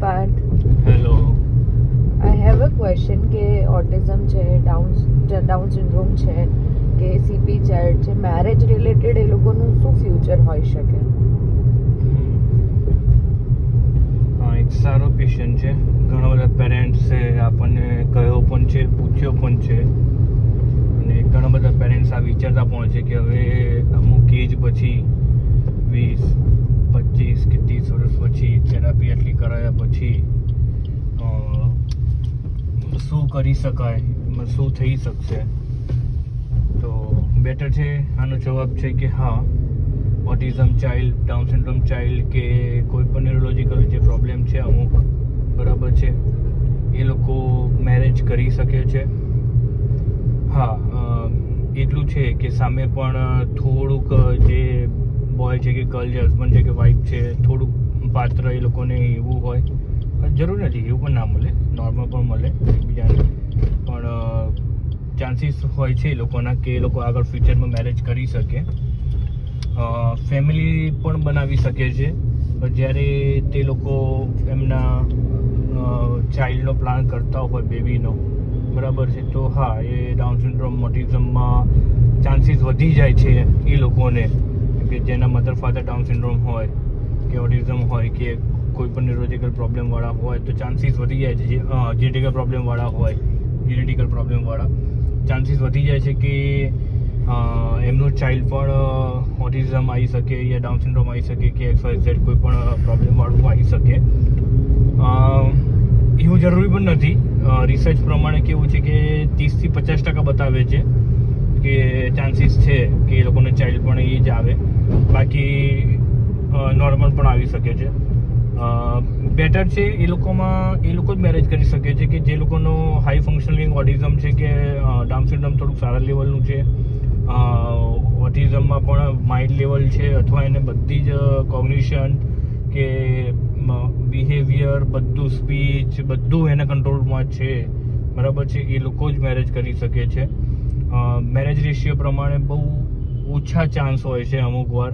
Parth. Hello. I have a question કે autism છે, Down syndrome છે કે સીપી ચાઇલ્ડ છે, મેરેજ રિલેટેડ એ લોકોનું શું ફ્યુચર હોઈ શકે? હા, એક સારો ક્વેશ્ચન છે. ઘણા બધા પેરેન્ટ્સે આપણને કહ્યો પણ છે, પૂછ્યો પણ છે, અને ઘણા બધા પેરેન્ટ્સ આ વિચારતા પણ છે કે હવે અમુક એજ પછી 20, 25 કે 30 વર્ષ પછી થેરાપી આટલી કરાયા પછી શું કરી શકાય, શું થઈ શકશે. તો બેટર છે આનો જવાબ છે કે હા, autism child, down syndrome child કે કોઈ પણ ન્યુરોલોજીકલ જે પ્રોબ્લેમ છે અમુક, બરાબર છે, એ લોકો મેરેજ કરી શકે છે. હા, એટલું છે કે સામે પણ થોડુંક જે બોય છે કે ગર્લ છે, હસબન્ડ છે કે વાઈફ છે, થોડુંક પાત્ર એ લોકોને એવું હોય, જરૂર નથી એવું પણ ના મળે, નોર્મલ પણ મળે એકબીજાને, પણ ચાન્સીસ હોય છે એ લોકોના કે એ લોકો આગળ ફ્યુચરમાં મેરેજ કરી શકે, ફેમિલી પણ બનાવી શકે છે. જ્યારે તે લોકો એમના ચાઇલ્ડનો પ્લાન કરતા હોય, બેબીનો, બરાબર છે, તો હા, એ ડાઉન સિન્ડ્રોમ, ઓટિઝમમાં ચાન્સીસ વધી જાય છે એ લોકોને, કે જેના મધર ફાધર ડાઉન સિન્ડ્રોમ હોય કે ઓટિઝમ હોય કે કોઈ પણ ન્યુરોલોજીકલ પ્રોબ્લેમવાળા હોય, તો ચાન્સીસ વધી જાય છે. જેનેટિકલ પ્રોબ્લેમવાળા હોય, જેનેટિકલ પ્રોબ્લેમવાળા ચાન્સીસ વધી જાય છે કે એમનું ચાઇલ્ડ પણ ઓટિઝમ આવી શકે, યા ડાઉન સિન્ડ્રોમ આવી શકે, કે XYZ કોઈ પણ પ્રોબ્લેમવાળું આવી શકે. એવું જરૂરી પણ નથી. રિસર્ચ પ્રમાણે કેવું છે કે 30 થી 50% બતાવે છે કે ચાન્સીસ છે કે એ લોકોને ચાઇલ્ડ પણ એ જ આવે, બાકી નોર્મલ પણ આવી શકે છે. બેટર છે એ લોકોમાં એ લોકો જ મેરેજ કરી શકે છે કે જે લોકોનો હાઈ ફંક્શનિંગ ઓટિઝમ છે કે ડાઉન સિન્ડ્રોમ થોડુંક સારા લેવલનું છે, ઓટિઝમમાં પણ માઇલ્ડ લેવલ છે, અથવા એને બધી જ કોગ્નિશન કે બિહેવિયર, બધું સ્પીચ, બધું એના કંટ્રોલમાં છે, બરાબર છે, એ લોકો જ મેરેજ કરી શકે છે. મેરેજ રેશિયો પ્રમાણે બહુ ઓછા ચાન્સ હોય છે અમુક વાર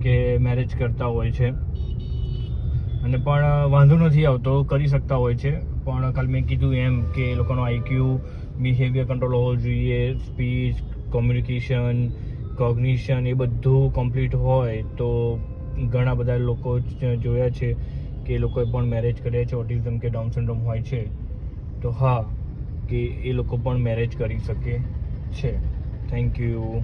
કે મેરેજ કરતા હોય છે, અને પણ વાંધો નથી આવતો, કરી શકતા હોય છે. પણ કાલ મેં કીધું એમ કે એ લોકોનો IQ, બિહેવિયર કંટ્રોલ હોવો જોઈએ, સ્પીચ, કોમ્યુનિકેશન, કોગ્નિશન એ બધું કમ્પ્લીટ હોય તો ઘણા બધા લોકો જોયા છે કે એ લોકોએ પણ મેરેજ કર્યા છે, ઓટિઝમ કે ડાઉન સિન્ડ્રોમ હોય છે. તો હા, કે એ લોકો પણ મેરેજ કરી શકે છે. Thank you.